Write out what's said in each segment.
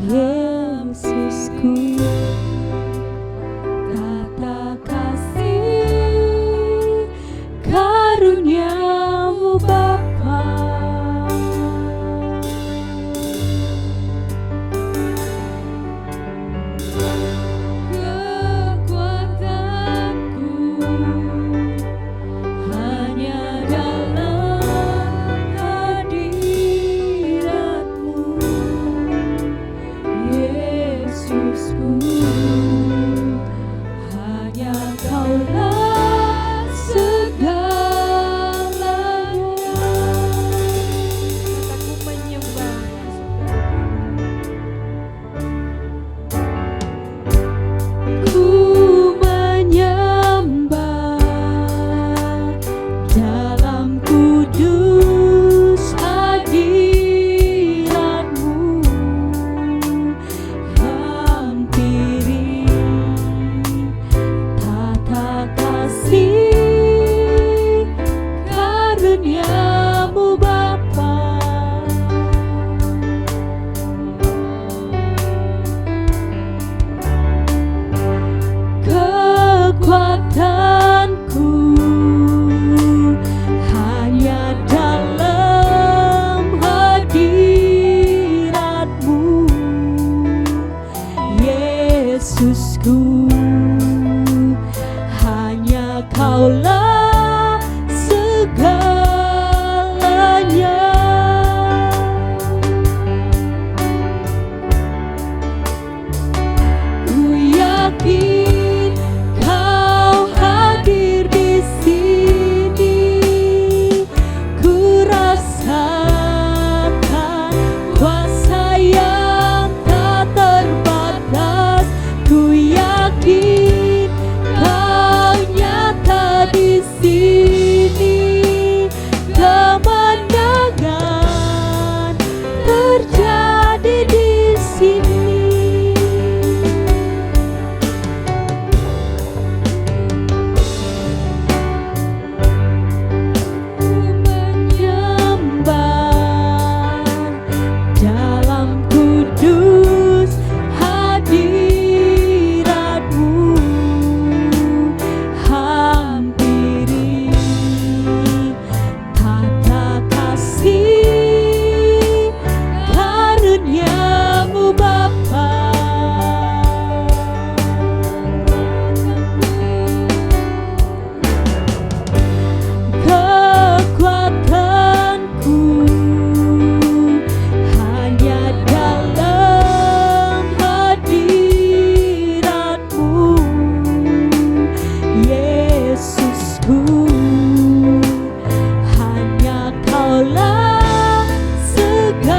Yesusku, tata kasih karunia-Mu Bapa. Kekuatanku hanya dalam hadirat-Mu, Yesusku, hanya Kaulah segalanya. Kataku menyembah, ku menyembah dalam kudus hadirat-Mu, hampiri tata kasih karunia-Mu Bapa. Kekuatanku hanya dalam hadirat-Mu, Yesusku, hanya Kaulah segalanya. Ku yakin Kau hadir di sini, ku rasakan kuasa yang tak terbatas. Ku yakin Kau nyata di sini, kemenangan terjadi di sini. Menyembah dalam kudus hadirat-Mu, hampiri tata kasih karunia-Mu Bapa. Kekuatanku hanya dalam hadirat-Mu, Yesusku, hanya Kaulah segalanya.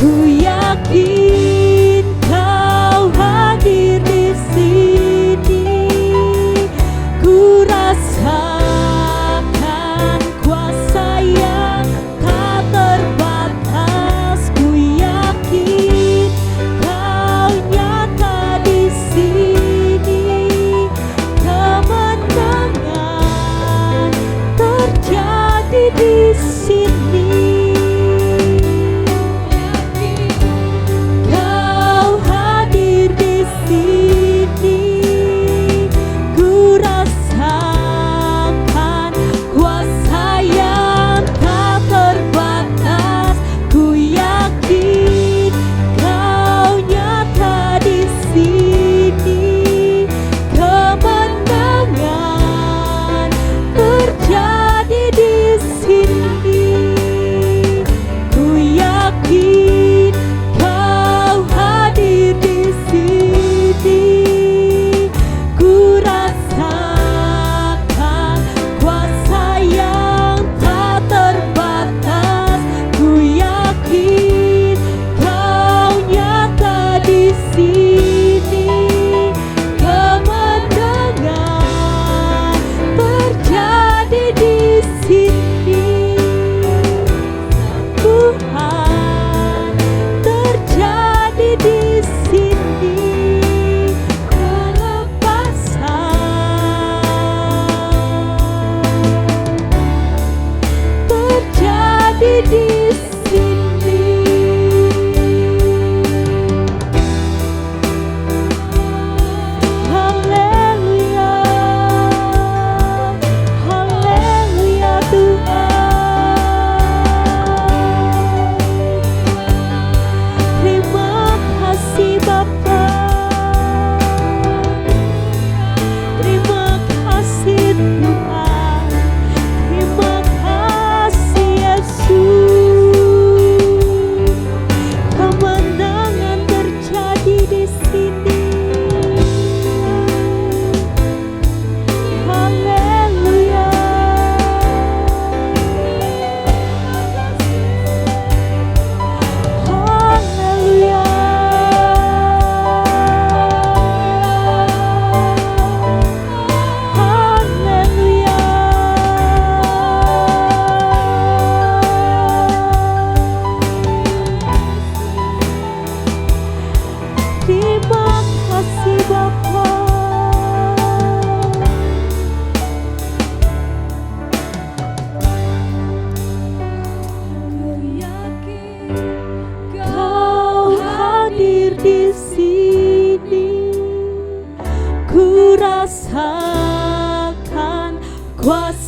Ku yakin Kau hadir di sini, ku rasakan kuasa yang tak terbatas. Ku yakin Kau nyata di sini, kemenangan terjadi di sini. Kau hadir di sini, ku rasakan kuasa yang tak terbatas. Ku yakin Kau nyata di sini, kemenangan terjadi di sini.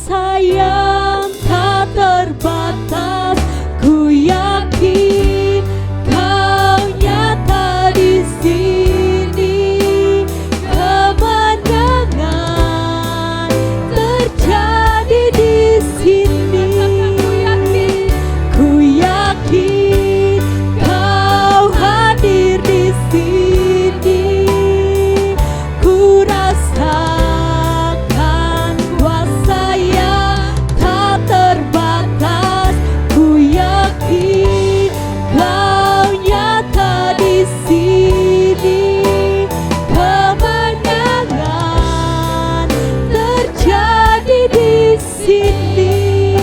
kuasa yang tak terbatas. Ku yakin Kau nyata di sini, kemenangan terjadi di sini. Ku yakin Kau hadir di sini, ku rasakan kuasa yang tak terbatas. Ku yakin Kau nyata di sini, kemenangan terjadi di sini,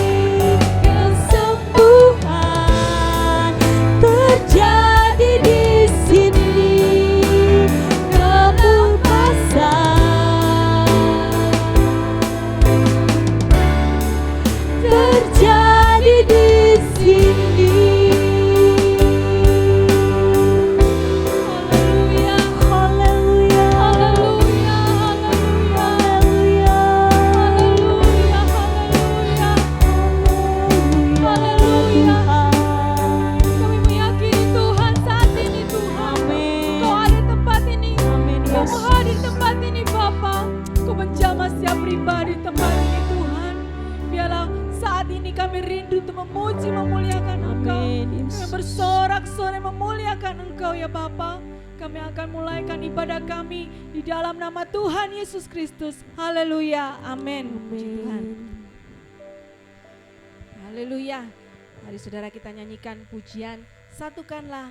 kesembuhan terjadi di sini, kebebasan terjadi di sini. Haleluya, haleluya, haleluya, haleluya, haleluya, haleluya. Kami meyakini Tuhan saat ini, Tuhan Kau ada di tempat ini. Kau hadir di tempat ini Bapa. Kau menjamah setiap pribadi di tempat ini Tuhan. Biarlah saat ini kami rindu untuk memuji, memuliakan Engkau. Kami bersorak-sorai memuliakan Engkau ya Bapa. Kami akan mulaikan ibadah kami di dalam nama Tuhan Yesus Kristus. Haleluya, amin. Puji Tuhan. Haleluya. Mari saudara kita nyanyikan pujian, satukanlah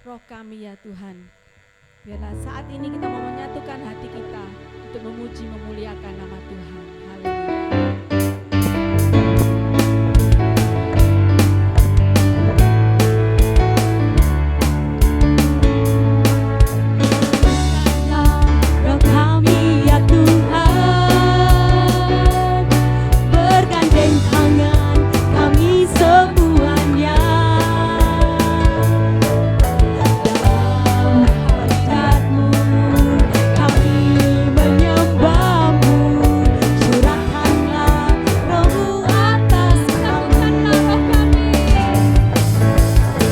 roh kami ya Tuhan. Biarlah saat ini kita mau menyatukan hati kita untuk memuji, memuliakan nama Tuhan. Haleluya. Roh kami ya Tuhan, bergandeng tangan kami semuanya. Dalam hadirat-Mu kami menyembah-Mu, curahkanlah Roh-Mu atas kami.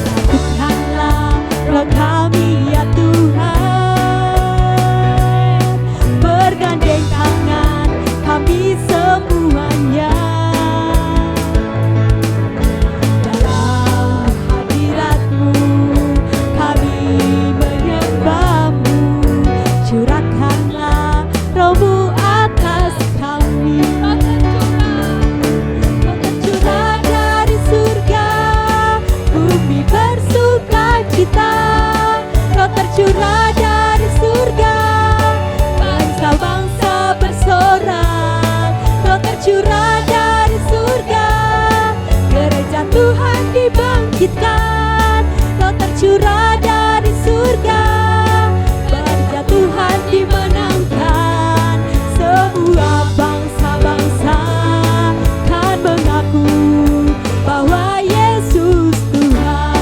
Satukanlah roh kami ya Tuhan, bergandeng tangan kami semuanya. Dalam hadirat-Mu kami menyembah-Mu, curahkanlah Roh-Mu atas kami. Roh tercurah dari surga, bumi bersukacita. Roh tercurah dari surga, bangsa-bangsa bersorak. Roh tercurah dari surga, gereja Tuhan dibangkitkan. Roh tercurah dari surga, gereja Tuhan dimenangkan. Semua bangsa-bangsa kan mengaku bahwa Yesus Tuhan.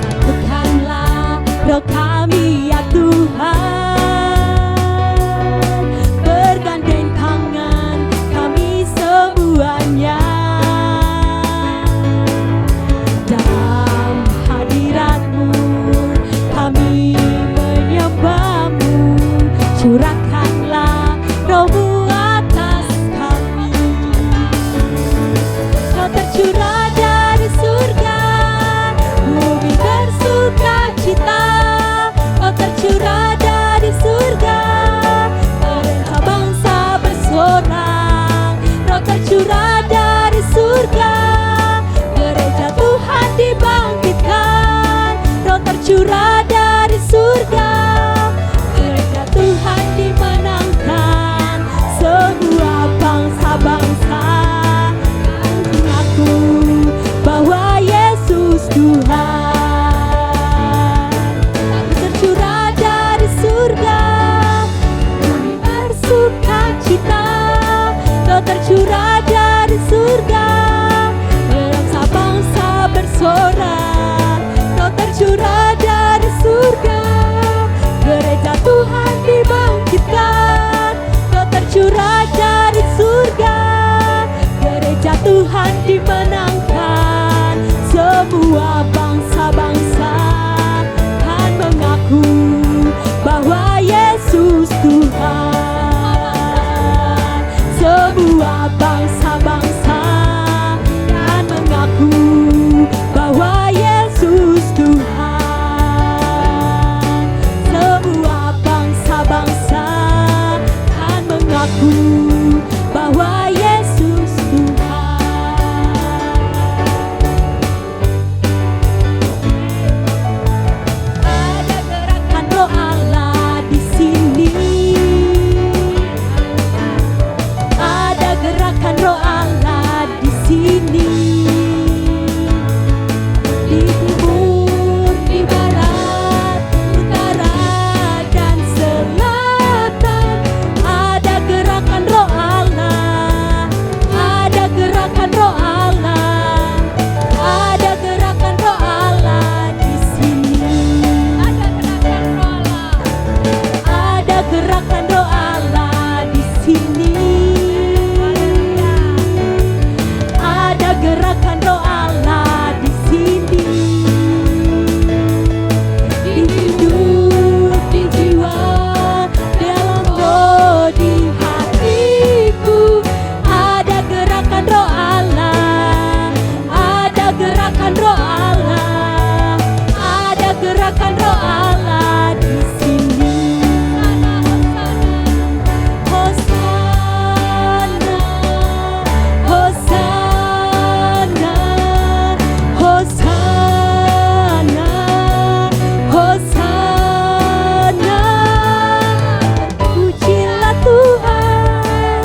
Satukanlah roh kami ya Tuhan, bergandeng tangan kami semuanya. Dalam hadirat-Mu kami menyembah-Mu, curahkanlah Roh-Mu atas kami. Kau tercurah dari surga, bumi bersukacita. bersorak, Kau tercurah dari surga, gereja Tuhan dibangkitkan. Kau tercurah dari surga, gereja Tuhan dimenangkan. Semua bangsa-bangsa kan mengaku bahwa Yesus Tuhan. Semua bangsa-bangsa kan mengaku bahwa Yesus Tuhan. Semua bangsa-bangsa kan mengaku bahwa Yesus Tuhan. Ada gerakan Roh Allah di sini. Ada gerakan Roh Allah di sini. Di timur, di barat, utara, dan selatan. Ada gerakan Roh Allah. Ada gerakan Roh Allah. Ada gerakan Roh Allah di sini. Ada gerakan Roh Allah. Ada gerakan Roh Allah di sini. Ada gerakan Roh Allah di sini. Di hidup, di jiwa, dalam roh, di hatiku. Ada gerakan Roh Allah. Ada gerakan Roh Allah. Ada gerakan Roh Allah di sini. Hosana, Hosana, Hosana, Hosana. Terpujilah Tuhan,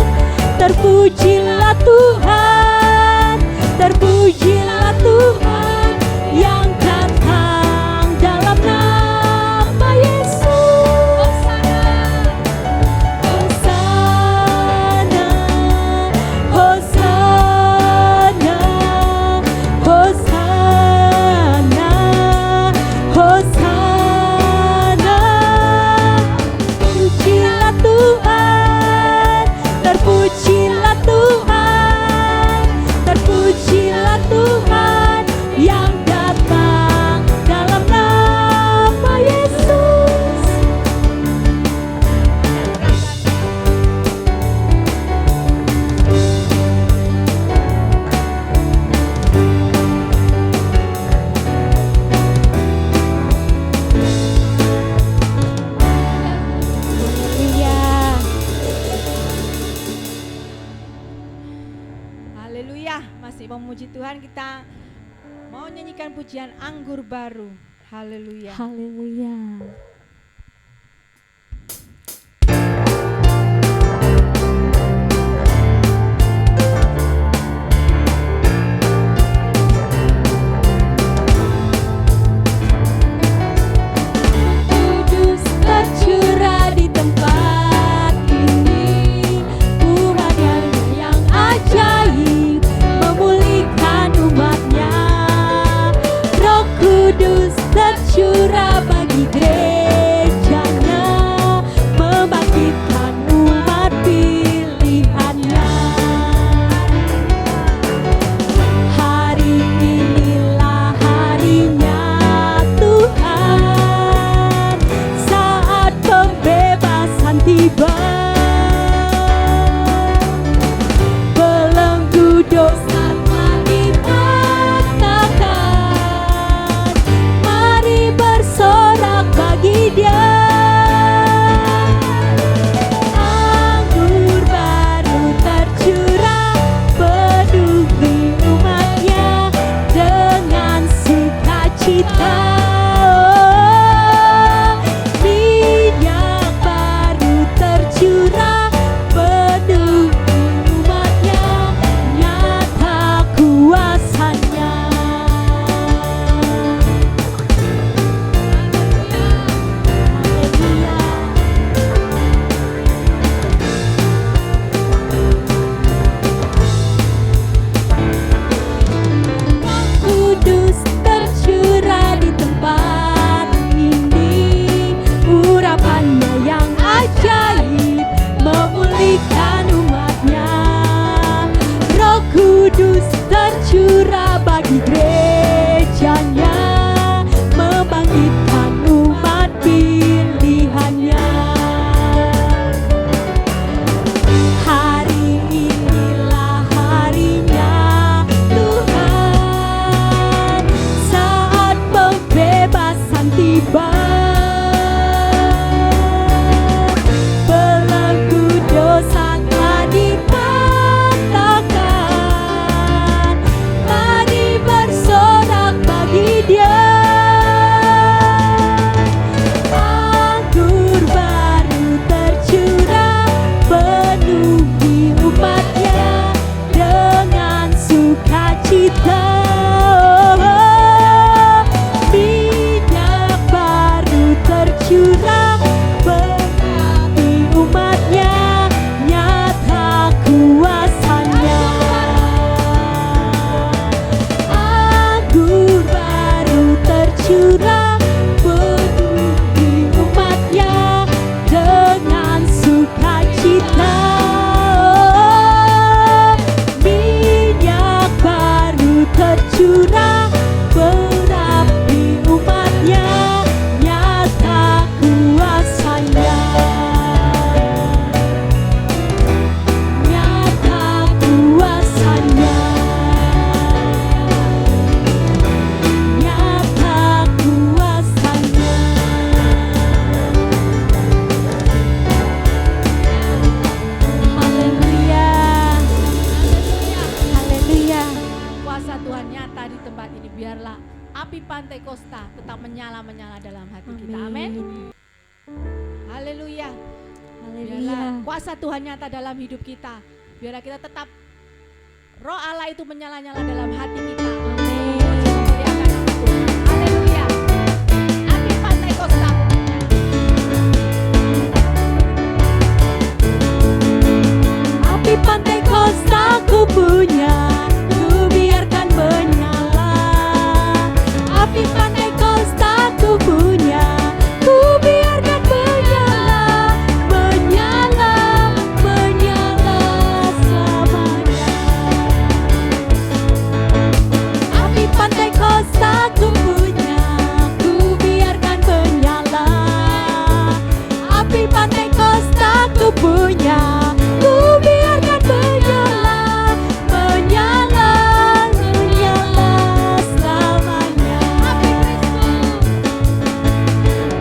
terpujilah Tuhan, terpujilah Tuhan yang datang dalam nama Yesus. Hosana, Hosana, Hosana, Hosana. Terpujilah Tuhan, terpujilah Tuhan, terpujilah Tuhan yang datang dalam nama Yesus. Haleluya. Masih memuji Tuhan, kita mau nyanyikan pujian Anggur Baru. Haleluya. Haleluya. Kudus tercurah di tempat ini, umatnya yang ajaib memulihkan umatnya. Roh Kudus tercurah bagi gerejanya, membangkitkan umat pilihannya. Hari inilah harinya Tuhan, saat pembebasan tiba. Belenggu dosa telah dipatahkan, mari bersorak bagi biarlah api Pantai Kosta tetap menyala-menyala dalam hati kita. Amin. Haleluya. Biarlah kuasa Tuhan nyata dalam hidup kita. Biarlah kita tetap Roh Allah itu menyala-nyala dalam hati kita. Amin. Haleluya. Api Pantai Kosta. Api Pantai Kosta ku punya, ku biarkan menyala. Api Pantai Kosta ku punya, ku biarkan menyala, menyala, menyala selamanya. Api Pantai Kosta ku punya, ku biarkan menyala. Api Pantai Kosta ku punya, ku biarkan menyala, menyala, menyala selamanya.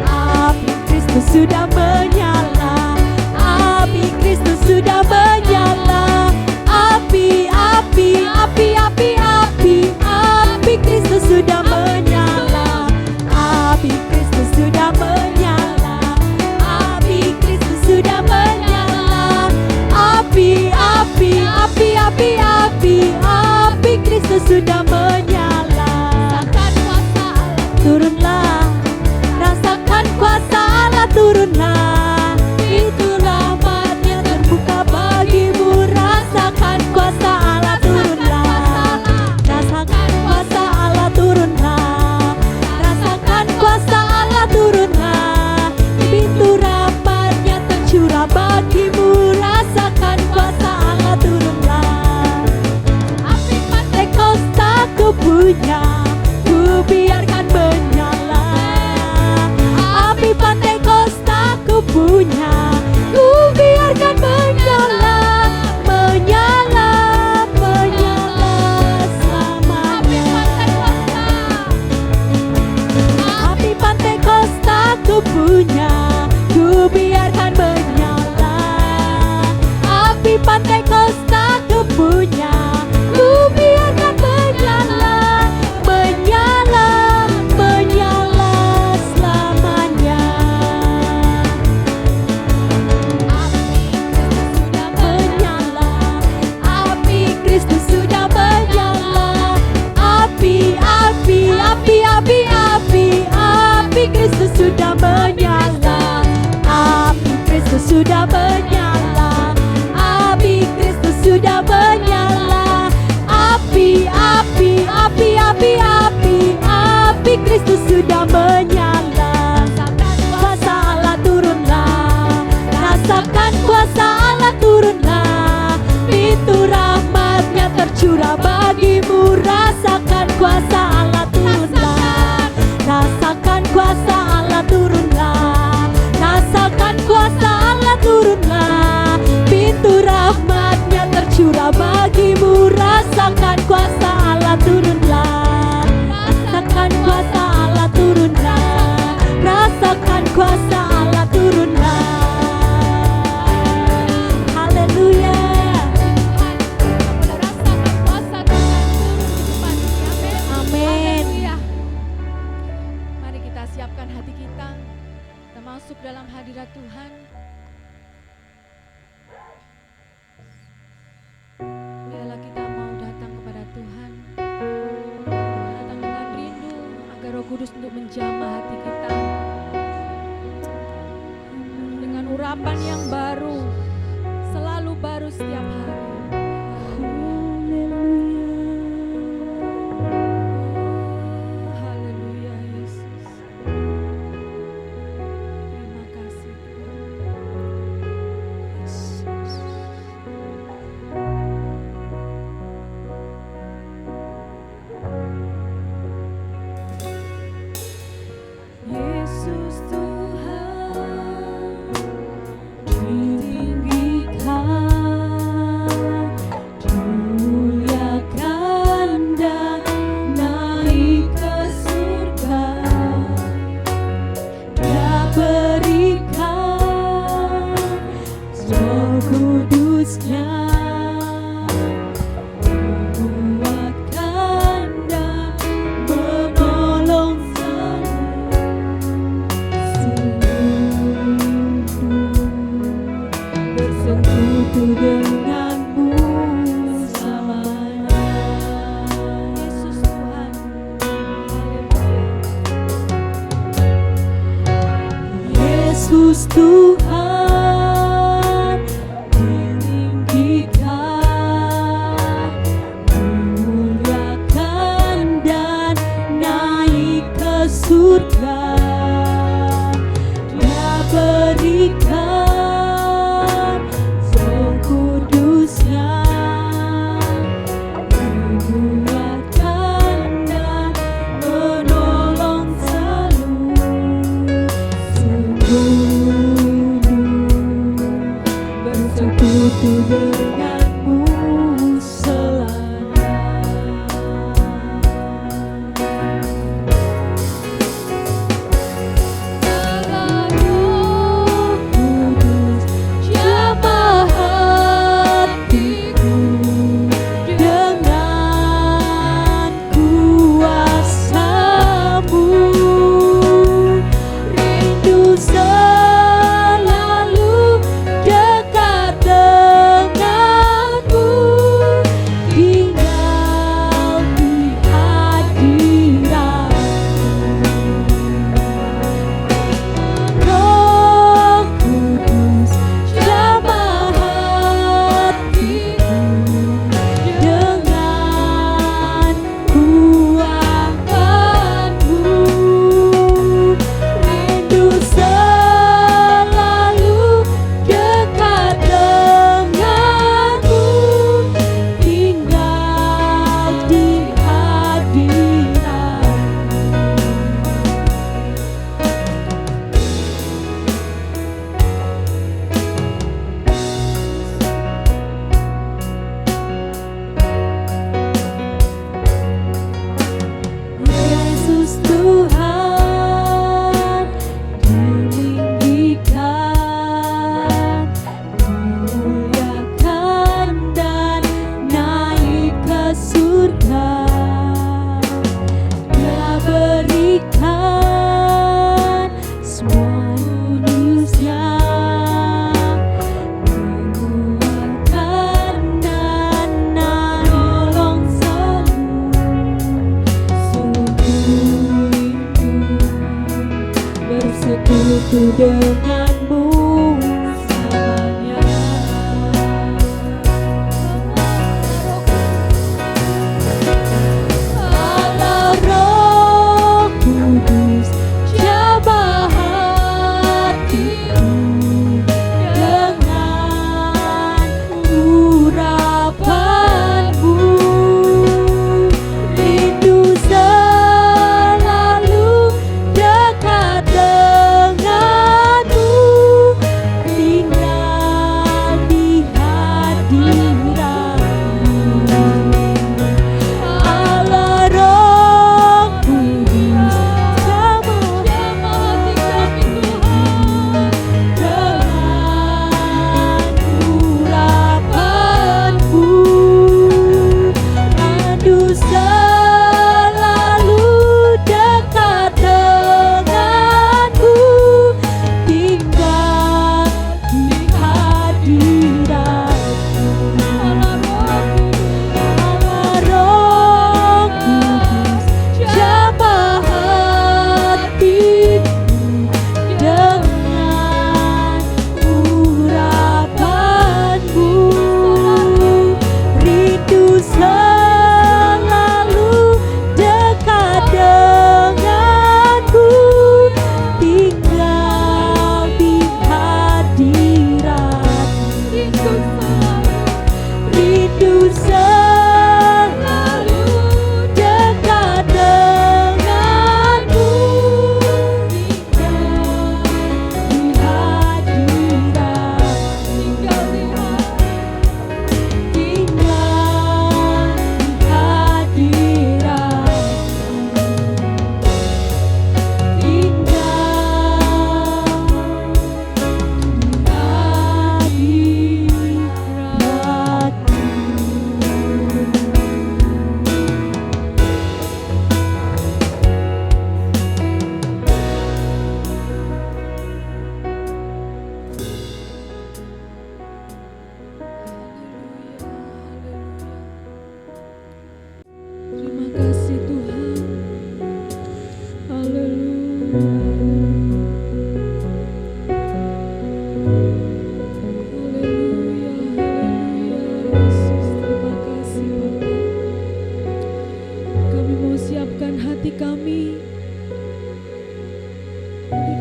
Api Kristus sudah menyala, api Kristus sudah menyala, api, api, api, api, api, api Kristus sudah menyala, api Kristus sudah menyala, api Kristus sudah menyala, api, api, api, api, api, api Kristus sudah menyala. Turunlah, rasakan kuasa Allah turunlah, itu rahmatnya terbuka bagimu. Rasakan kuasa Allah turunlah, rasakan kuasa Allah turunlah, rasakan kuasa Allah turunlah, pintu rahmatnya tercurah bagimu. Rasakan kuasa Allah turunlah. Api Pantai Kosta ku punya, ku biarkan menyala. Api Pantai Kosta ku punya, ku biarkan menyala, menyala, menyala selamanya. Api Pantai Kosta ku punya, ku biarkan menyala. Api Pantai Kosta ku punya, ku biarkan menyala, menyala, menyala selamanya. Api Kristus sudah menyala, api, api, api, api, api, api Kristus sudah menyala, api Kristus sudah menyala, api Kristus sudah menyala, api, api, api, api, api, api Kristus sudah menyala. Kuasa Allah turunlah, rasakan kuasa Allah turunlah, pintu rahmatnya tercurah bagimu. Rasakan kuasa Allah turunlah, rasakan kuasa Allah turunlah, rasakan kuasa Allah turunlah, pintu rahmatnya tercurah bagimu. Rasakan kuasa Allah turunlah, rasakan kuasa Allah turunlah, rasakan kuasa Allah turunlah. Haleluya. Amin. Mari kita siapkan hati kita masuk dalam hadirat Tuhan. Biarlah kita mau datang kepada Tuhan, datang dengan rindu agar Roh Kudus untuk menjamah hati kita dengan urapan yang baru, selalu baru setiap hari. Haleluya Yesus. Terima kasih Yesus Tuhan, ditinggikan Yesus Tuhan ditinggikan, dimuliakan dan naik ke surga. Dia berikan Roh Kudus-Nya, menguatkan dan menolong selalu. Sungguh bersekutu denganmu selama. Roh Kudus jamah hatiku dengan kuasa-Mu. Rindu selalu dekat denganmu, tinggal di hadirat-Mu. Roh Kudus jamah hatiku dengan kuat-Mu. Rindu selalu dekat denganmu, tinggal di hadirat-Mu. Yesus Tuhan ditinggikan, dimuliakan dan naik ke surga. Dia berikan semua Kudus-Nya, menguatkan dan menolong selalu. Sungguh rindu bersekutu denganmu selamanya. Allah Roh Kudus jamah hatiku dengan urapan-Mu. Rindu selalu dekat denganmu,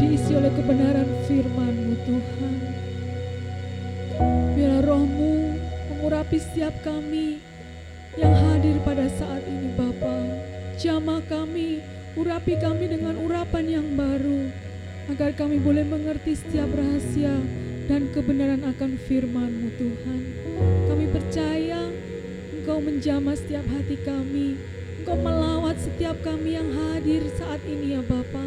diisi oleh kebenaran firman-Mu Tuhan. Biarlah Roh-Mu mengurapi setiap kami yang hadir pada saat ini Bapa. Jamah kami, urapi kami dengan urapan yang baru, agar kami boleh mengerti setiap rahasia dan kebenaran akan firman-Mu Tuhan. Kami percaya Engkau menjamah setiap hati kami, Engkau melawat setiap kami yang hadir saat ini ya Bapa.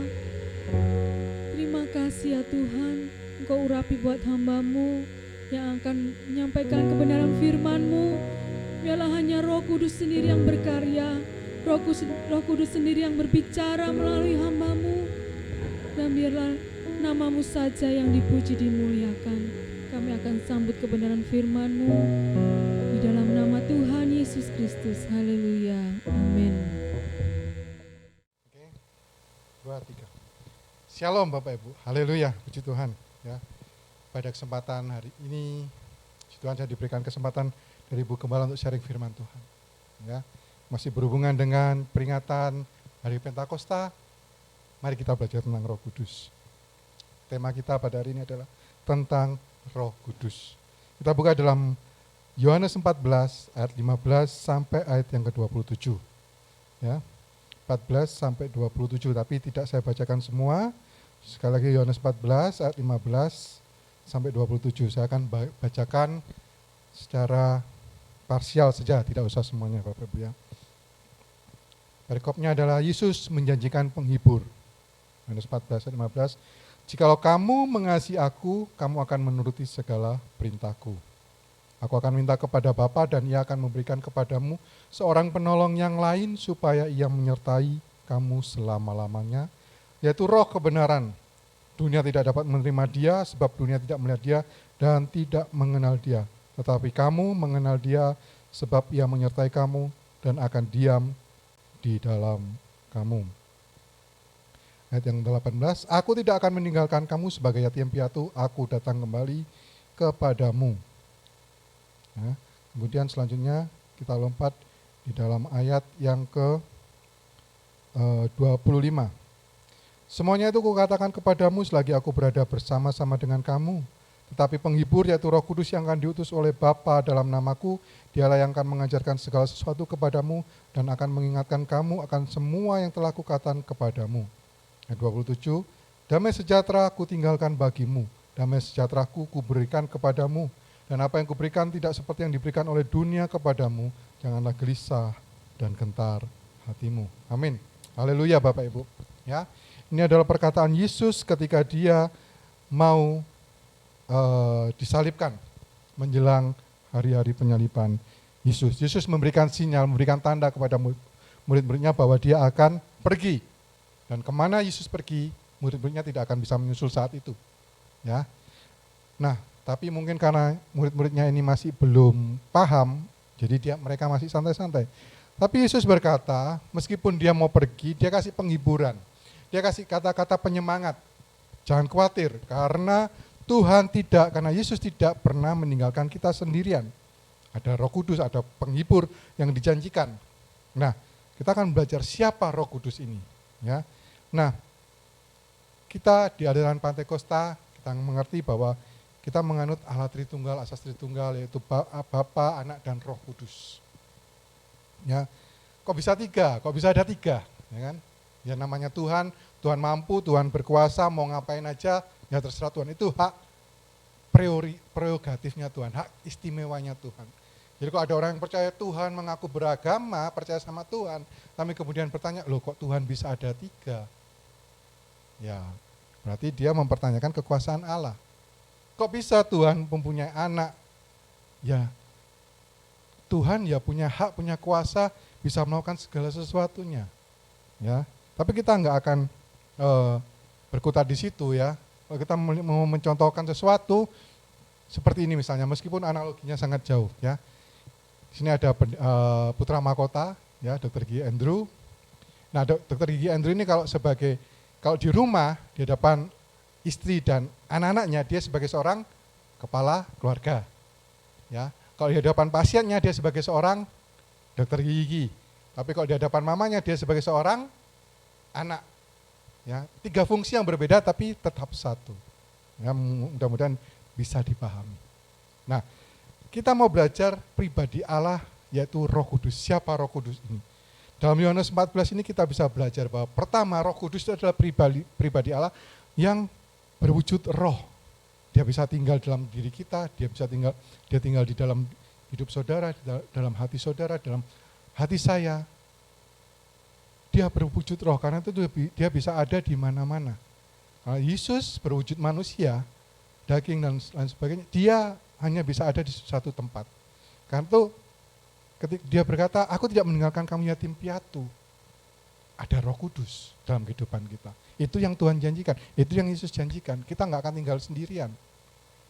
Terima kasih ya Tuhan, Engkau urapi buat hamba-Mu yang akan menyampaikan kebenaran firman-Mu. Biarlah hanya Roh Kudus sendiri yang berkarya, Roh Kudus sendiri yang berbicara melalui hamba-Mu, dan biarlah nama-Mu saja yang dipuji dimuliakan. Kami akan sambut kebenaran firman-Mu di dalam nama Tuhan Yesus Kristus. Haleluya. Amin. Oke. 2, 3. Shalom Bapak Ibu. Haleluya. Puji Tuhan ya. Pada kesempatan hari ini Tuhan saya diberikan kesempatan dari Ibu Gembala untuk sharing firman Tuhan. Ya. Masih berhubungan dengan peringatan Hari Pentakosta. Mari kita belajar tentang Roh Kudus. Tema kita pada hari ini adalah tentang Roh Kudus. Kita buka dalam Yohanes 14 ayat 15 sampai ayat yang ke-27. Ya. 14 sampai 27, tapi tidak saya bacakan semua. Sekali lagi Yohanes 14 ayat 15 sampai 27. Saya akan bacakan secara parsial saja, tidak usah semuanya Bapak Ibu ya. Perikopnya adalah Yesus menjanjikan penghibur. Yohanes 14 ayat 15. Jikalau kamu mengasihi aku, kamu akan menuruti segala perintahku. Aku akan minta kepada Bapa dan Ia akan memberikan kepadamu seorang penolong yang lain supaya Ia menyertai kamu selama-lamanya, yaitu Roh kebenaran. Dunia tidak dapat menerima Dia sebab dunia tidak melihat Dia dan tidak mengenal Dia. Tetapi kamu mengenal Dia sebab Ia menyertai kamu dan akan diam di dalam kamu. Ayat yang 18, aku tidak akan meninggalkan kamu sebagai yatim piatu, aku datang kembali kepadamu. Ya, kemudian selanjutnya kita lompat di dalam ayat yang ke-25. Semuanya itu kukatakan kepadamu selagi aku berada bersama-sama dengan kamu. Tetapi penghibur yaitu Roh Kudus yang akan diutus oleh Bapa dalam namaku, Dialah yang akan mengajarkan segala sesuatu kepadamu dan akan mengingatkan kamu akan semua yang telah kukatakan kepadamu. Ayat 27, damai sejahtera ku tinggalkan bagimu, damai sejahteraku kuberikan kepadamu, dan apa yang kuberikan tidak seperti yang diberikan oleh dunia kepadamu, janganlah gelisah dan gentar hatimu. Amin. Haleluya Bapak Ibu. Ya, ini adalah perkataan Yesus ketika dia mau disalibkan menjelang hari-hari penyaliban Yesus. Yesus memberikan sinyal, memberikan tanda kepada murid-muridnya bahwa dia akan pergi. Dan kemana Yesus pergi, murid-muridnya tidak akan bisa menyusul saat itu. Ya. Nah, tapi mungkin karena murid-muridnya ini masih belum paham, jadi mereka masih santai-santai. Tapi Yesus berkata, meskipun dia mau pergi, dia kasih penghiburan. Dia kasih kata-kata penyemangat. Jangan khawatir, karena karena Yesus tidak pernah meninggalkan kita sendirian. Ada Roh Kudus, ada penghibur yang dijanjikan. Nah, kita akan belajar siapa Roh Kudus ini. Ya. Nah, kita di aliran Pentakosta, kita mengerti bahwa kita menganut Allah Tritunggal, Asas Tritunggal, yaitu Bapa, Anak, dan Roh Kudus. Ya, kok bisa 3? Kok bisa ada 3? Ya kan? Ya namanya Tuhan, Tuhan mampu, Tuhan berkuasa, mau ngapain aja, ya terserah Tuhan. Itu hak prerogatifnya Tuhan, hak istimewanya Tuhan. Jadi kalau ada orang yang percaya Tuhan, mengaku beragama, percaya sama Tuhan, tapi kemudian bertanya, loh kok Tuhan bisa ada 3? Ya, berarti dia mempertanyakan kekuasaan Allah. Kok bisa Tuhan mempunyai anak? Ya, Tuhan ya punya hak, punya kuasa, bisa melakukan segala sesuatunya. Ya, tapi kita nggak akan berkutat di situ ya. Kalau kita mau mencontohkan sesuatu seperti ini misalnya, meskipun analoginya sangat jauh ya. Di sini ada putra mahkota ya, Dr. Gigi Andrew. Nah, Dr. Gigi Andrew ini kalau di rumah di hadapan istri dan anak-anaknya dia sebagai seorang kepala keluarga. Ya, kalau di hadapan pasiennya dia sebagai seorang dokter gigi. Tapi kalau di hadapan mamanya dia sebagai seorang anak. Ya, 3 fungsi yang berbeda tapi tetap satu. Ya, mudah-mudahan bisa dipahami. Nah, kita mau belajar pribadi Allah yaitu Roh Kudus. Siapa Roh Kudus ini? Dalam Yohanes 14 ini kita bisa belajar bahwa pertama Roh Kudus itu adalah pribadi Allah yang berwujud roh. Dia bisa tinggal dalam diri kita, dia tinggal di dalam hidup saudara, dalam hati saudara, dalam hati saya. Dia berwujud roh karena itu dia bisa ada di mana-mana. Kalau Yesus berwujud manusia, daging dan lain sebagainya, dia hanya bisa ada di satu tempat. Karena itu ketika dia berkata, aku tidak meninggalkan kamu yatim piatu. Ada Roh Kudus dalam kehidupan kita. Itu yang Tuhan janjikan, itu yang Yesus janjikan. Kita nggak akan tinggal sendirian.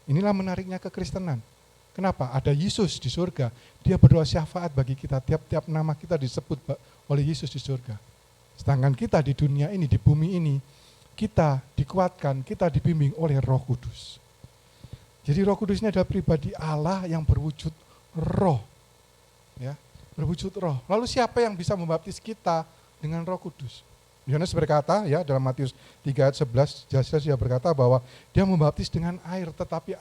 Inilah menariknya kekristenan. Kenapa? Ada Yesus di surga, dia berdoa syafaat bagi kita, tiap-tiap nama kita disebut oleh Yesus di surga. Sedangkan kita di dunia ini, di bumi ini, kita dikuatkan, kita dibimbing oleh Roh Kudus. Jadi Roh Kudus ini adalah pribadi Allah yang berwujud roh. Ya, berwujud roh. Lalu siapa yang bisa membaptis kita dengan Roh Kudus? Yohanes berkata ya dalam Matius 3 ayat 11, jelas dia berkata bahwa dia membaptis dengan air, tetapi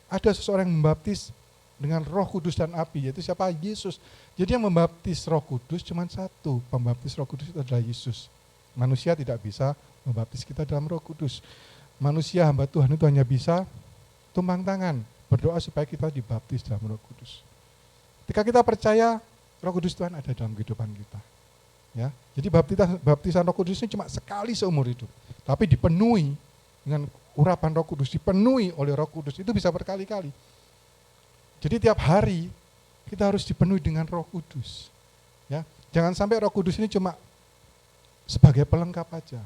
ada seseorang yang membaptis dengan Roh Kudus dan api, yaitu siapa? Yesus. Jadi yang membaptis Roh Kudus cuma satu, pembaptis Roh Kudus itu adalah Yesus. Manusia tidak bisa membaptis kita dalam Roh Kudus. Manusia hamba Tuhan itu hanya bisa tumpang tangan, berdoa supaya kita dibaptis dalam Roh Kudus. Ketika kita percaya, Roh Kudus Tuhan ada dalam kehidupan kita. Ya, jadi baptisan Roh Kudus ini cuma sekali seumur hidup, tapi dipenuhi dengan urapan Roh Kudus, dipenuhi oleh Roh Kudus, itu bisa berkali-kali. Jadi tiap hari kita harus dipenuhi dengan Roh Kudus. Ya, jangan sampai Roh Kudus ini cuma sebagai pelengkap aja.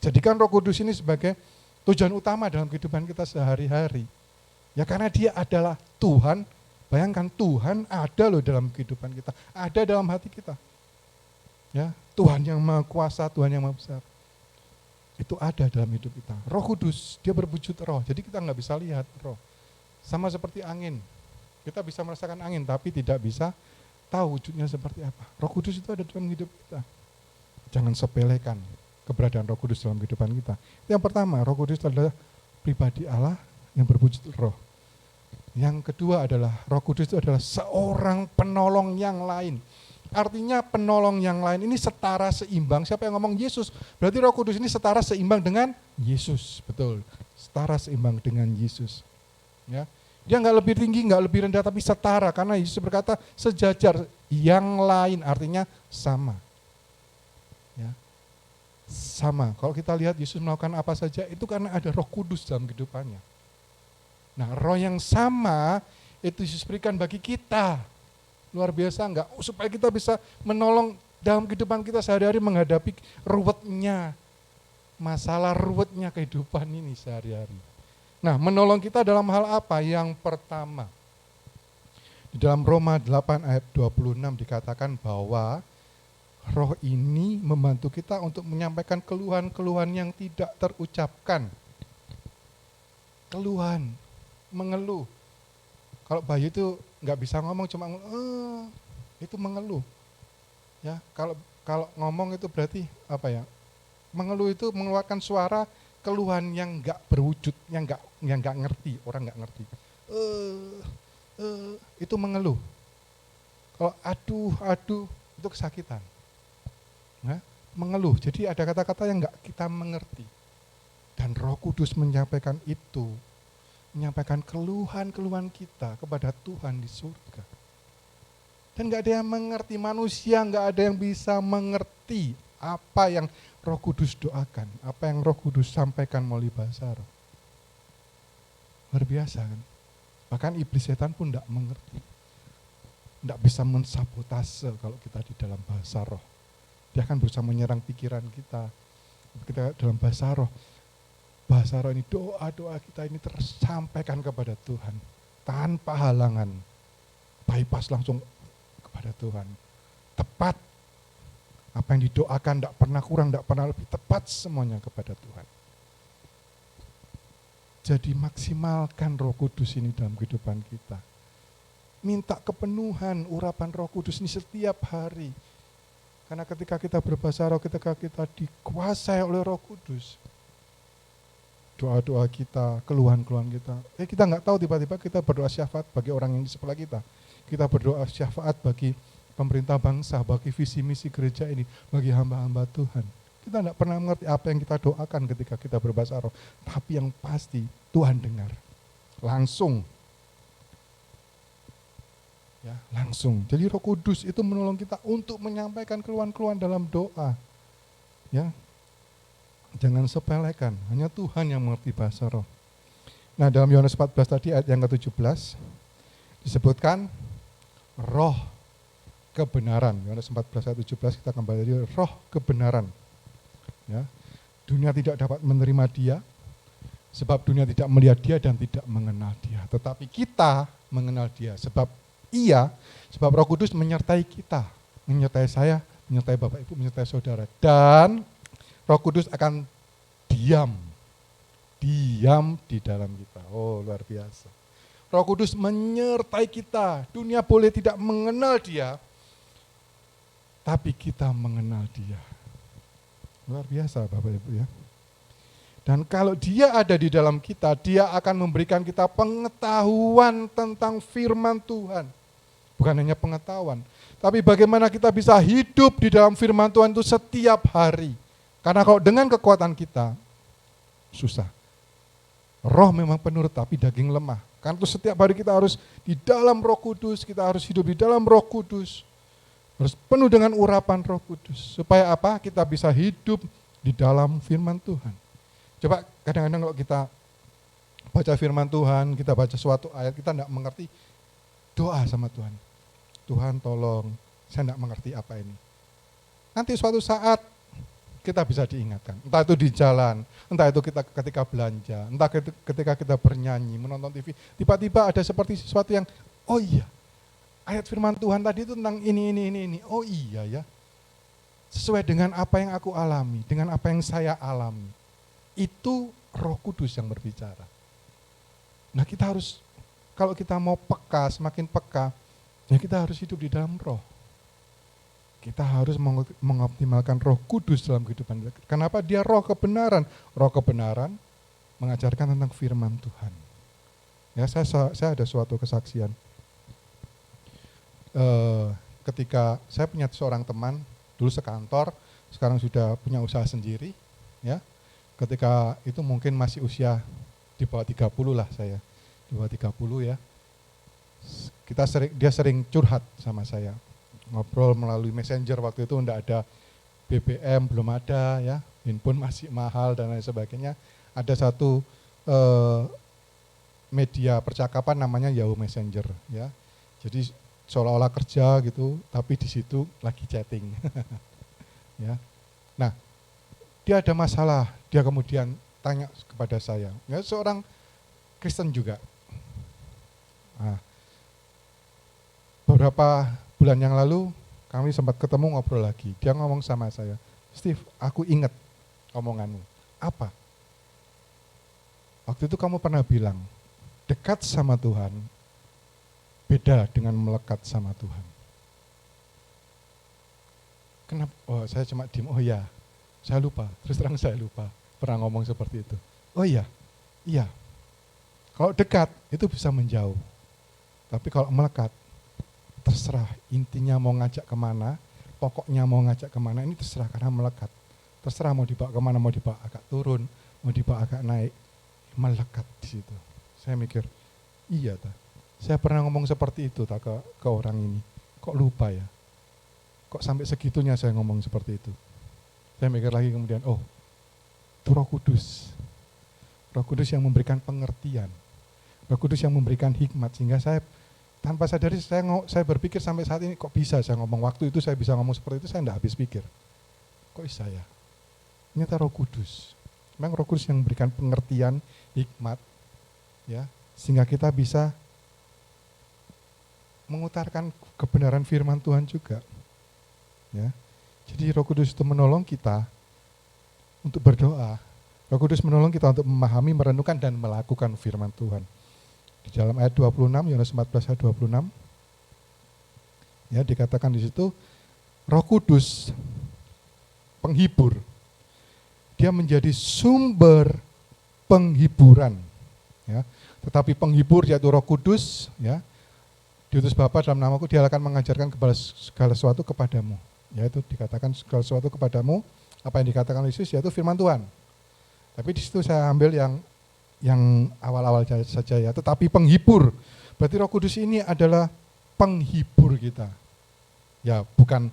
Jadikan Roh Kudus ini sebagai tujuan utama dalam kehidupan kita sehari-hari. Ya karena dia adalah Tuhan, bayangkan Tuhan ada loh dalam kehidupan kita, ada dalam hati kita. Ya, Tuhan yang Maha Kuasa, Tuhan yang Maha Besar. Itu ada dalam hidup kita. Roh Kudus, dia berwujud roh, jadi kita nggak bisa lihat roh. Sama seperti angin. Kita bisa merasakan angin, tapi tidak bisa tahu wujudnya seperti apa. Roh Kudus itu ada dalam hidup kita. Jangan sepelekan keberadaan Roh Kudus dalam kehidupan kita. Yang pertama, Roh Kudus adalah pribadi Allah yang berwujud roh. Yang kedua adalah Roh Kudus itu adalah seorang penolong yang lain. Artinya penolong yang lain ini setara seimbang. Siapa yang ngomong? Yesus. Berarti Roh Kudus ini setara seimbang dengan Yesus. Betul, setara seimbang dengan Yesus. Ya. Dia nggak lebih tinggi, nggak lebih rendah, tapi setara. Karena Yesus berkata sejajar, yang lain artinya sama. Ya. Sama, kalau kita lihat Yesus melakukan apa saja, itu karena ada Roh Kudus dalam kehidupannya. Nah, roh yang sama itu Yesus berikan bagi kita. Luar biasa enggak? Supaya kita bisa menolong dalam kehidupan kita sehari-hari menghadapi ruwetnya, masalah ruwetnya kehidupan ini sehari-hari. Nah, menolong kita dalam hal apa? Yang pertama, di dalam Roma 8 ayat 26 dikatakan bahwa roh ini membantu kita untuk menyampaikan keluhan-keluhan yang tidak terucapkan. Keluhan, mengeluh. Kalau bayi itu nggak bisa ngomong, cuma itu mengeluh. Ya, kalau ngomong itu berarti apa ya? Mengeluh itu mengeluarkan suara keluhan yang nggak berwujud, yang nggak ngerti, orang nggak ngerti. Itu mengeluh. Kalau aduh itu kesakitan. Nah, mengeluh. Jadi ada kata-kata yang nggak kita mengerti. Dan Roh Kudus menyampaikan itu, menyampaikan keluhan-keluhan kita kepada Tuhan di surga. Dan nggak ada yang mengerti, manusia nggak ada yang bisa mengerti apa yang Roh Kudus doakan, apa yang Roh Kudus sampaikan melalui bahasa roh. Luar biasa kan? Bahkan iblis setan pun tidak mengerti. Tidak bisa mensabotase kalau kita di dalam bahasa roh. Dia akan berusaha menyerang pikiran kita. Kita dalam bahasa roh ini, doa-doa kita ini tersampaikan kepada Tuhan. Tanpa halangan. Bypass langsung kepada Tuhan. Tepat. Apa yang didoakan tidak pernah kurang, tidak pernah lebih, tepat semuanya kepada Tuhan. Jadi maksimalkan Roh Kudus ini dalam kehidupan kita. Minta kepenuhan urapan Roh Kudus ini setiap hari. Karena ketika kita berbahasa roh, ketika kita dikuasai oleh Roh Kudus, doa-doa kita, keluhan-keluhan kita, kita nggak tahu tiba-tiba kita berdoa syafaat bagi orang yang di sebelah kita. Kita berdoa syafaat bagi pemerintah bangsa, bagi visi misi gereja ini, bagi hamba-hamba Tuhan. Kita tidak pernah mengerti apa yang kita doakan ketika kita berbahasa roh. Tapi yang pasti Tuhan dengar. Langsung. Ya, langsung. Jadi Roh Kudus itu menolong kita untuk menyampaikan keluhan-keluhan dalam doa. Ya. Jangan sepelekan, hanya Tuhan yang mengerti bahasa roh. Nah, dalam Yohanes 14 tadi ayat yang ke-17 disebutkan roh kebenaran. Yohanes 14 ayat 17 kita kembali dari roh kebenaran. Ya. Dunia tidak dapat menerima dia, sebab dunia tidak melihat dia dan tidak mengenal dia. Tetapi kita mengenal dia, sebab Roh Kudus menyertai kita, menyertai saya, menyertai Bapak Ibu, menyertai saudara. Dan Roh Kudus akan diam di dalam kita. Oh, luar biasa. Roh Kudus menyertai kita. Dunia boleh tidak mengenal dia, tapi kita mengenal dia. Luar biasa Bapak Ibu ya. Dan kalau dia ada di dalam kita, dia akan memberikan kita pengetahuan tentang firman Tuhan. Bukan hanya pengetahuan, tapi bagaimana kita bisa hidup di dalam firman Tuhan itu setiap hari. Karena kalau dengan kekuatan kita, susah. Roh memang penurut tapi daging lemah. Karena itu setiap hari kita harus di dalam Roh Kudus, kita harus hidup di dalam Roh Kudus. Harus penuh dengan urapan Roh Kudus. Supaya apa? Kita bisa hidup di dalam firman Tuhan. Coba kadang-kadang kalau kita baca firman Tuhan, kita baca suatu ayat, kita tidak mengerti, doa sama Tuhan. Tuhan tolong, saya tidak mengerti apa ini. Nanti suatu saat kita bisa diingatkan. Entah itu di jalan, entah itu kita ketika belanja, entah ketika kita bernyanyi, menonton TV. Tiba-tiba ada seperti sesuatu yang, oh iya, ayat firman Tuhan tadi itu tentang ini. Oh iya ya, sesuai dengan apa yang aku alami, dengan apa yang saya alami. Itu Roh Kudus yang berbicara. Nah kita harus, kalau kita mau peka, semakin peka, ya kita harus hidup di dalam roh. Kita harus mengoptimalkan Roh Kudus dalam kehidupan kita. Kenapa dia roh kebenaran? Roh kebenaran mengajarkan tentang firman Tuhan. Ya, saya ada suatu kesaksian. Ketika saya punya seorang teman, dulu sekantor, sekarang sudah punya usaha sendiri. Ya, ketika itu mungkin masih usia di bawah 30 lah saya, di bawah 30 ya. Dia sering curhat sama saya, ngobrol melalui messenger, waktu itu enggak ada BBM, belum ada ya, handphone masih mahal dan lain sebagainya. Ada satu media percakapan namanya Yahoo Messenger ya. Jadi seolah-olah kerja gitu, tapi di situ lagi chatting. Ya. Nah, dia ada masalah, dia kemudian tanya kepada saya. Ya, seorang Kristen juga. Nah, beberapa bulan yang lalu kami sempat ketemu ngobrol lagi. Dia ngomong sama saya, Steve, aku ingat omonganmu. Apa? Waktu itu kamu pernah bilang, dekat sama Tuhan beda dengan melekat sama Tuhan. Kenapa? Oh, saya cuma diem, oh iya, saya lupa, terus terang saya lupa pernah ngomong seperti itu. Oh iya, kalau dekat itu bisa menjauh, tapi kalau melekat, terserah intinya mau ngajak kemana, pokoknya mau ngajak kemana, ini terserah karena melekat. Terserah mau dibawa kemana, mau dibawa agak turun, mau dibawa agak naik, melekat di situ. Saya mikir, iya tak, saya pernah ngomong seperti itu tak ke orang ini, kok lupa ya, kok sampai segitunya saya ngomong seperti itu. Saya mikir lagi kemudian, oh itu Roh Kudus. Roh Kudus yang memberikan pengertian, Roh Kudus yang memberikan hikmat, sehingga saya tanpa sadari saya berpikir sampai saat ini kok bisa saya ngomong, waktu itu saya bisa ngomong seperti itu, saya tidak habis pikir. Kok bisa ya? Ternyata Roh Kudus. Memang Roh Kudus yang memberikan pengertian, hikmat, ya, sehingga kita bisa mengutarakan kebenaran firman Tuhan juga. Ya. Jadi Roh Kudus itu menolong kita untuk berdoa. Roh Kudus menolong kita untuk memahami, merenungkan, dan melakukan firman Tuhan. Di dalam ayat 26, Yohanes 14 ayat 26, ya dikatakan di situ, Roh Kudus penghibur. Dia menjadi sumber penghiburan. Ya. Tetapi penghibur yaitu Roh Kudus, ya, diutus Bapa dalam namaku, dia akan mengajarkan segala sesuatu kepadamu. Yaitu dikatakan segala sesuatu kepadamu, apa yang dikatakan Yesus yaitu firman Tuhan. Tapi di situ saya ambil yang awal-awal saja ya. Tetapi penghibur, berarti Roh Kudus ini adalah penghibur kita. Ya, bukan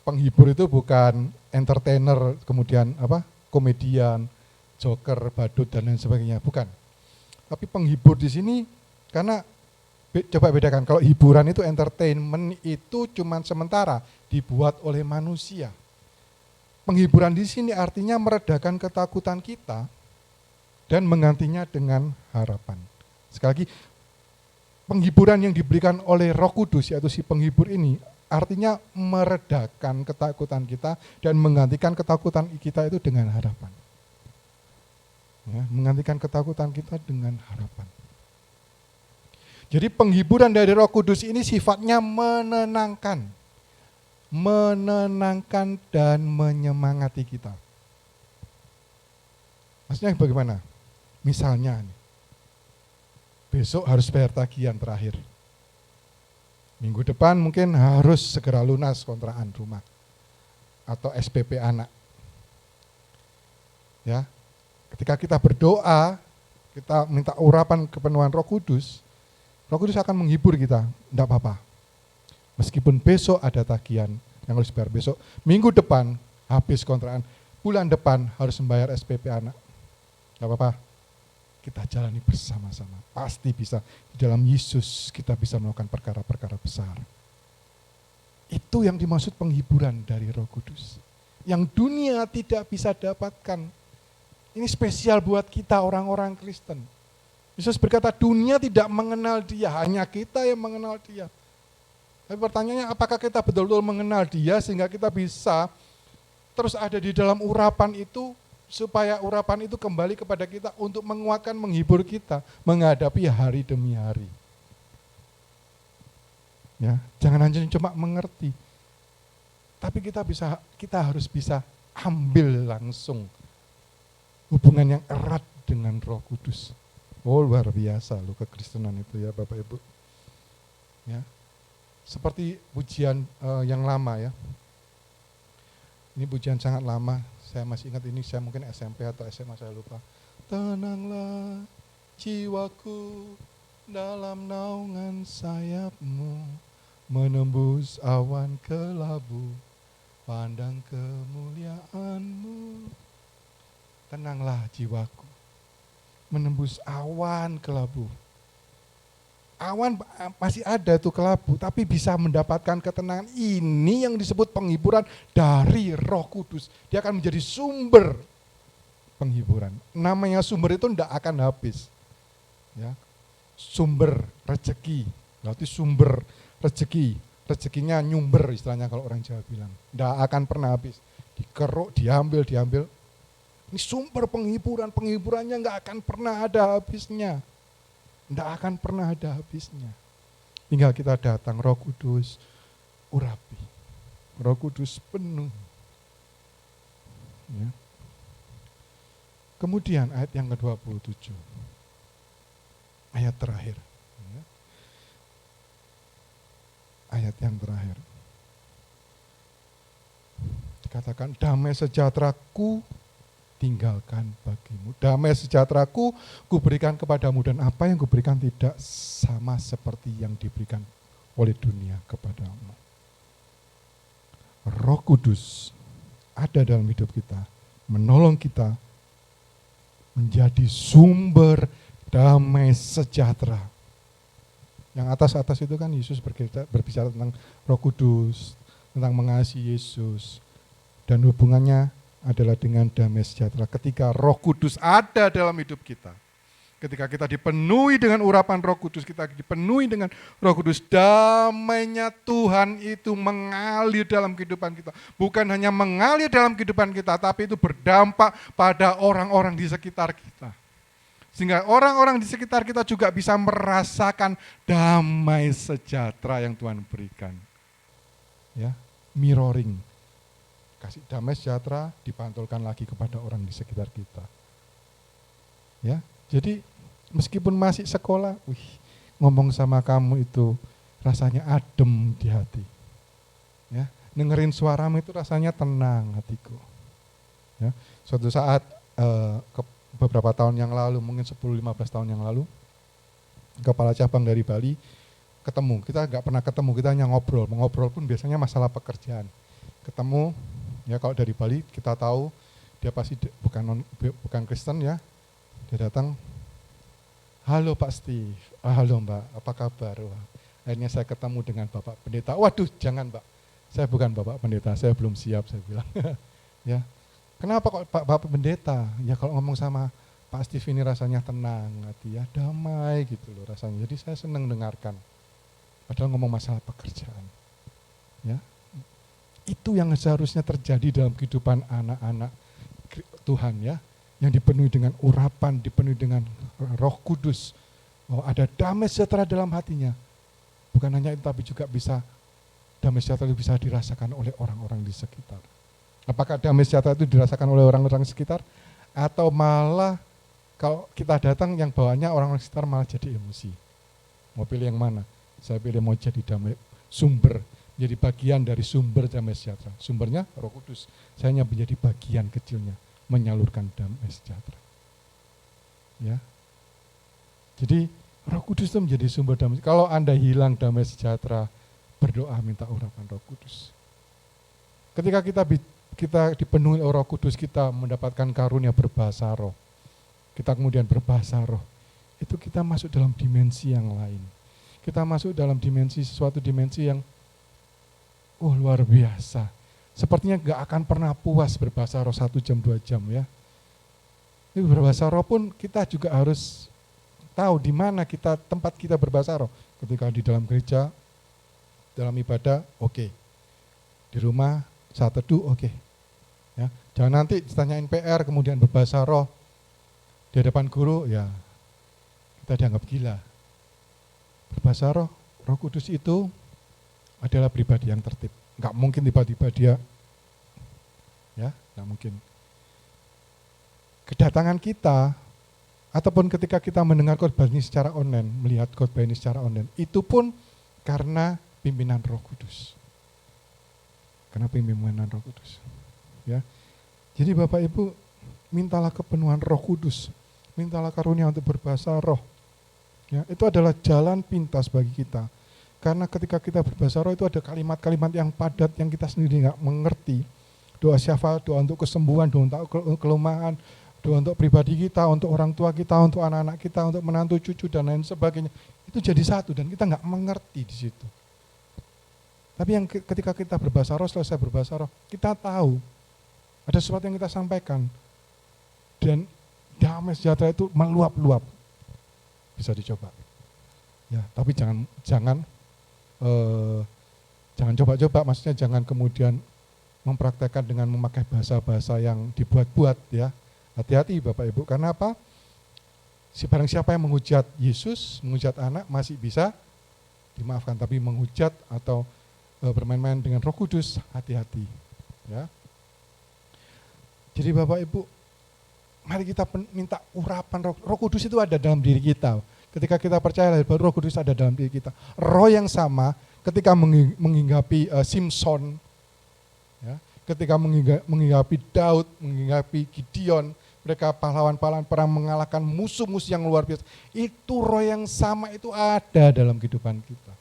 penghibur itu bukan entertainer, kemudian komedian, joker, badut dan lain sebagainya, bukan. Tapi penghibur di sini karena coba bedakan, kalau hiburan itu entertainment itu cuma sementara dibuat oleh manusia. Penghiburan di sini artinya meredakan ketakutan kita dan menggantinya dengan harapan. Sekali lagi, penghiburan yang diberikan oleh Roh Kudus yaitu si penghibur ini artinya meredakan ketakutan kita dan menggantikan ketakutan kita itu dengan harapan. Ya, menggantikan ketakutan kita dengan harapan. Jadi penghiburan dari Roh Kudus ini sifatnya menenangkan. Menenangkan dan menyemangati kita. Maksudnya bagaimana? Misalnya, besok harus bayar tagihan terakhir. Minggu depan mungkin harus segera lunas kontrakan rumah. Atau SPP anak. Ya. Ketika kita berdoa, kita minta urapan kepenuhan Roh Kudus akan menghibur kita, enggak apa-apa. Meskipun besok ada tagihan yang harus bayar besok, minggu depan habis kontrakan, bulan depan harus membayar SPP anak. Enggak apa-apa, kita jalani bersama-sama. Pasti bisa, di dalam Yesus kita bisa melakukan perkara-perkara besar. Itu yang dimaksud penghiburan dari Roh Kudus. Yang dunia tidak bisa dapatkan. Ini spesial buat kita orang-orang Kristen. Yesus berkata dunia tidak mengenal dia, hanya kita yang mengenal dia. Tapi pertanyaannya apakah kita betul-betul mengenal dia sehingga kita bisa terus ada di dalam urapan itu supaya urapan itu kembali kepada kita untuk menguatkan, menghibur kita menghadapi hari demi hari. Ya, jangan hanya cuma mengerti. Tapi kita harus bisa ambil langsung hubungan yang erat dengan Roh Kudus. Oh, luar biasa loh kekristenan itu ya Bapak Ibu. Ya. Seperti pujian yang lama ya. Ini pujian sangat lama. Saya masih ingat ini, saya mungkin SMP atau SMA saya lupa. Tenanglah jiwaku dalam naungan sayapmu, menembus awan kelabu, pandang kemuliaanmu. Tenanglah jiwaku, menembus awan kelabu. Awan masih ada tuh kelabu, tapi bisa mendapatkan ketenangan. Ini yang disebut penghiburan dari Roh Kudus. Dia akan menjadi sumber penghiburan. Namanya sumber itu tidak akan habis. Ya. Sumber rezeki, berarti sumber rezeki. Rezekinya nyumber istilahnya kalau orang Jawa bilang. Tidak akan pernah habis. Dikeruk, diambil. Ini sumber penghiburan, penghiburannya nggak akan pernah ada habisnya. Nggak akan pernah ada habisnya. Tinggal kita datang, Roh Kudus urapi. Roh Kudus penuh. Ya. Kemudian ayat yang ke-27. Ayat terakhir. Ya. Ayat yang terakhir. Dikatakan damai sejahteraku tinggalkan bagimu. Damai sejahteraku kuberikan kepadamu, dan apa yang kuberikan tidak sama seperti yang diberikan oleh dunia kepadamu. Roh Kudus ada dalam hidup kita, menolong kita menjadi sumber damai sejahtera. Yang atas-atas itu kan Yesus berbicara tentang Roh Kudus, tentang mengasihi Yesus, dan hubungannya adalah dengan damai sejahtera. Ketika Roh Kudus ada dalam hidup kita, ketika kita dipenuhi dengan urapan Roh Kudus, kita dipenuhi dengan Roh Kudus, damainya Tuhan itu mengalir dalam kehidupan kita. Bukan hanya mengalir dalam kehidupan kita, tapi itu berdampak pada orang-orang di sekitar kita. Sehingga orang-orang di sekitar kita juga bisa merasakan damai sejahtera yang Tuhan berikan. Ya, mirroring. Kasih damai sejahtera dipantulkan lagi kepada orang di sekitar kita. Ya, jadi meskipun masih sekolah, ngomong sama kamu itu rasanya adem di hati. Ya, dengerin suaramu itu rasanya tenang hatiku. Ya, suatu saat beberapa tahun yang lalu, mungkin 10-15 tahun yang lalu, kepala cabang dari Bali ketemu. Kita nggak pernah ketemu, kita hanya ngobrol. Mengobrol pun biasanya masalah pekerjaan. Ketemu, ya kalau dari Bali kita tahu dia pasti bukan Kristen ya. Dia datang, halo Pak Steve, halo Mbak, apa kabar? Wah, akhirnya saya ketemu dengan Bapak Pendeta. Waduh, jangan Mbak, saya bukan Bapak Pendeta, saya belum siap, saya bilang. Ya, kenapa kok Bapak Pendeta? Ya kalau ngomong sama Pak Steve ini rasanya tenang, hati ya damai gitu loh rasanya. Jadi saya senang dengarkan. Padahal ngomong masalah pekerjaan. Ya, itu yang seharusnya terjadi dalam kehidupan anak-anak Tuhan ya, yang dipenuhi dengan urapan, dipenuhi dengan Roh Kudus. Oh, ada damai sejahtera dalam hatinya. Bukan hanya itu, tapi juga bisa damai sejahtera itu bisa dirasakan oleh orang-orang di sekitar. Apakah damai sejahtera itu dirasakan oleh orang-orang sekitar, atau malah kalau kita datang yang bawahnya orang-orang sekitar malah jadi emosi. Mau pilih yang mana? Saya pilih mau jadi damai sumber, jadi bagian dari sumber damai sejahtera. Sumbernya Roh Kudus. Saya hanya menjadi bagian kecilnya, menyalurkan damai sejahtera. Ya. Jadi Roh Kudus itu menjadi sumber damai. Kalau Anda hilang damai sejahtera, berdoa minta urapan Roh Kudus. Ketika kita dipenuhi oleh Roh Kudus, kita mendapatkan karunia berbahasa roh. Kita kemudian berbahasa roh. Itu kita masuk dalam dimensi yang lain. Kita masuk dalam suatu dimensi yang luar biasa. Sepertinya gak akan pernah puas berbahasa roh 1 jam, 2 jam ya. Ini berbahasa roh pun kita juga harus tahu di mana tempat kita berbahasa roh. Ketika di dalam gereja, dalam ibadah, oke. Di rumah, saat teduh, oke. Ya, jangan nanti ditanyain PR, kemudian berbahasa roh. Di hadapan guru, ya kita dianggap gila. Berbahasa roh, Roh Kudus itu adalah pribadi yang tertib. Enggak mungkin tiba-tiba dia, ya, enggak mungkin. Kedatangan kita, ataupun ketika kita mendengar khotbah ini secara online, melihat khotbah ini secara online, itu pun karena pimpinan Roh Kudus. Karena pimpinan Roh Kudus. Ya. Jadi Bapak Ibu, mintalah kepenuhan Roh Kudus. Mintalah karunia untuk berbahasa roh. Ya, itu adalah jalan pintas bagi kita. Karena ketika kita berbahasa roh itu ada kalimat-kalimat yang padat yang kita sendiri nggak mengerti. Doa syafaat, doa untuk kesembuhan, doa untuk kelemahan, doa untuk pribadi kita, untuk orang tua kita, untuk anak-anak kita, untuk menantu cucu dan lain sebagainya. Itu jadi satu dan kita nggak mengerti di situ. Tapi yang ketika kita berbahasa roh, selesai berbahasa roh, kita tahu ada sesuatu yang kita sampaikan. Dan damai sejahtera itu meluap-luap. Bisa dicoba. Ya, tapi jangan coba-coba, maksudnya jangan kemudian mempraktekkan dengan memakai bahasa-bahasa yang dibuat-buat ya. Hati-hati Bapak Ibu, karena apa? Barang siapa yang menghujat Yesus, menghujat anak masih bisa dimaafkan, tapi menghujat atau bermain-main dengan Roh Kudus, hati-hati. Ya. Jadi Bapak Ibu, mari kita minta urapan Roh Kudus itu ada dalam diri kita. Ketika kita percaya baru Roh Kudus ada dalam diri kita. Roh yang sama ketika menghinggapi Simson, ya, ketika menghinggapi Daud, menghinggapi Gideon, mereka pahlawan-pahlawan perang mengalahkan musuh-musuh yang luar biasa. Itu roh yang sama itu ada dalam kehidupan kita.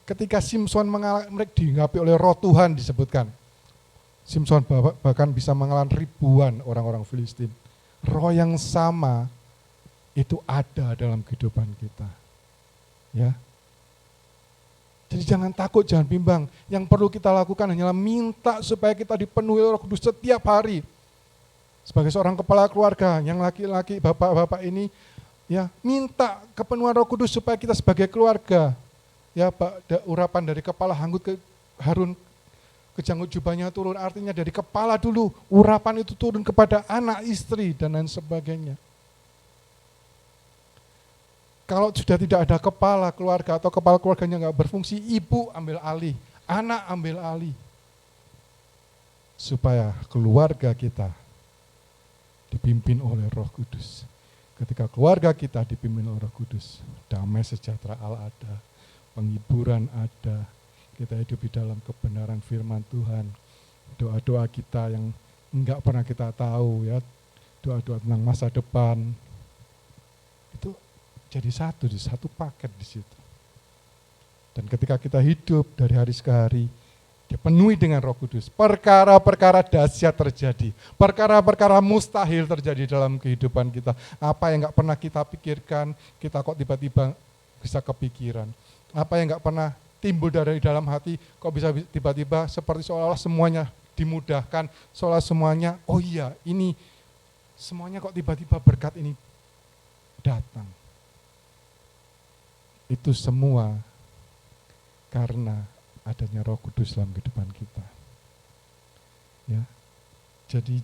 Ketika Simson mereka dihinggapi oleh roh Tuhan disebutkan. Simson bahkan bisa mengalahkan ribuan orang-orang Filistin. Roh yang sama itu ada dalam kehidupan kita. Ya. Jadi jangan takut, jangan bimbang. Yang perlu kita lakukan hanyalah minta supaya kita dipenuhi Roh Kudus setiap hari. Sebagai seorang kepala keluarga, yang laki-laki, bapak-bapak ini, ya minta kepenuhan Roh Kudus supaya kita sebagai keluarga, ya urapan dari kepala hanggut ke Harun, kejanggut jubahnya turun, artinya dari kepala dulu, urapan itu turun kepada anak, istri, dan lain sebagainya. Kalau sudah tidak ada kepala keluarga atau kepala keluarganya nggak berfungsi, ibu ambil alih, anak ambil alih. Supaya keluarga kita dipimpin oleh Roh Kudus. Ketika keluarga kita dipimpin oleh Roh Kudus, damai sejahtera Allah ada, penghiburan ada, kita hidup di dalam kebenaran firman Tuhan. Doa-doa kita yang enggak pernah kita tahu ya, doa-doa tentang masa depan, itu jadi satu, di satu paket di situ. Dan ketika kita hidup dari hari ke hari, dipenuhi dengan Roh Kudus, perkara-perkara dahsyat terjadi, perkara-perkara mustahil terjadi dalam kehidupan kita. Apa yang enggak pernah kita pikirkan, kita kok tiba-tiba bisa kepikiran. Apa yang enggak pernah timbul dari dalam hati, kok bisa tiba-tiba seperti seolah-olah semuanya dimudahkan, seolah semuanya, oh iya ini, semuanya kok tiba-tiba berkat ini datang. Itu semua karena adanya Roh Kudus dalam kehidupan kita. Ya. Jadi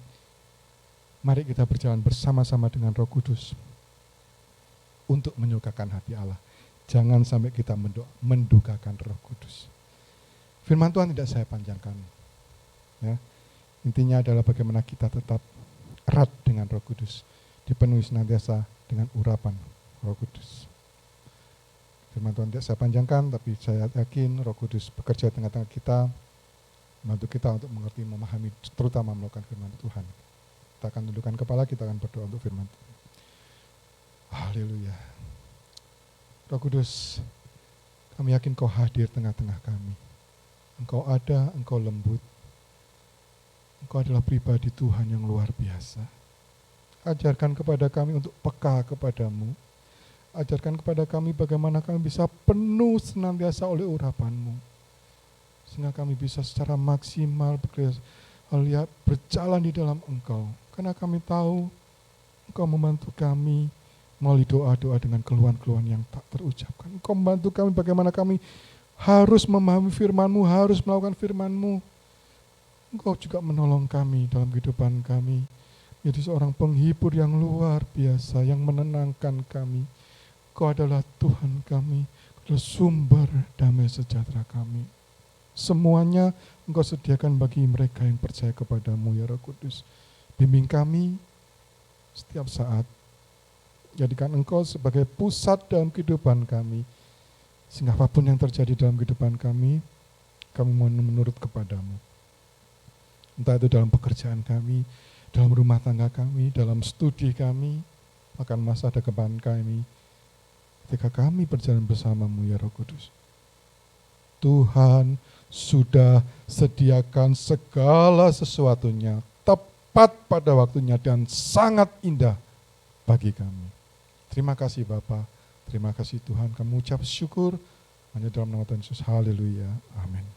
mari kita berjalan bersama-sama dengan Roh Kudus untuk menyukakan hati Allah. Jangan sampai kita mendukakan Roh Kudus. Firman Tuhan tidak saya panjangkan. Ya. Intinya adalah bagaimana kita tetap erat dengan Roh Kudus, dipenuhi senantiasa dengan urapan Roh Kudus. Firman Tuhan tidak saya panjangkan, tapi saya yakin Roh Kudus bekerja di tengah-tengah kita, membantu kita untuk mengerti, memahami, terutama melakukan firman Tuhan. Kita akan tundukkan kepala, kita akan berdoa untuk firman Tuhan. Haleluya. Roh Kudus, kami yakin Kau hadir tengah-tengah kami. Engkau ada, Engkau lembut. Engkau adalah pribadi Tuhan yang luar biasa. Ajarkan kepada kami untuk peka kepadamu. Ajarkan kepada kami bagaimana kami bisa penuh senantiasa oleh urapan-Mu. Sehingga kami bisa secara maksimal berjalan di dalam Engkau. Karena kami tahu Engkau membantu kami melalui doa-doa dengan keluhan-keluhan yang tak terucapkan. Engkau membantu kami bagaimana kami harus memahami firman-Mu, harus melakukan firman-Mu. Engkau juga menolong kami dalam kehidupan kami. Menjadi seorang penghibur yang luar biasa, yang menenangkan kami. Engkau adalah Tuhan kami, adalah sumber damai sejahtera kami. Semuanya Engkau sediakan bagi mereka yang percaya kepadamu, ya Roh Kudus. Bimbing kami setiap saat. Jadikan Engkau sebagai pusat dalam kehidupan kami. Sehingga apapun yang terjadi dalam kehidupan kami mau menurut kepadamu. Entah itu dalam pekerjaan kami, dalam rumah tangga kami, dalam studi kami, bahkan masa depan kami. Ketika kami berjalan bersamamu, ya Roh Kudus. Tuhan sudah sediakan segala sesuatunya tepat pada waktunya dan sangat indah bagi kami. Terima kasih Bapa, terima kasih Tuhan. Kami ucap syukur hanya dalam nama Tuhan Yesus. Haleluya. Amin.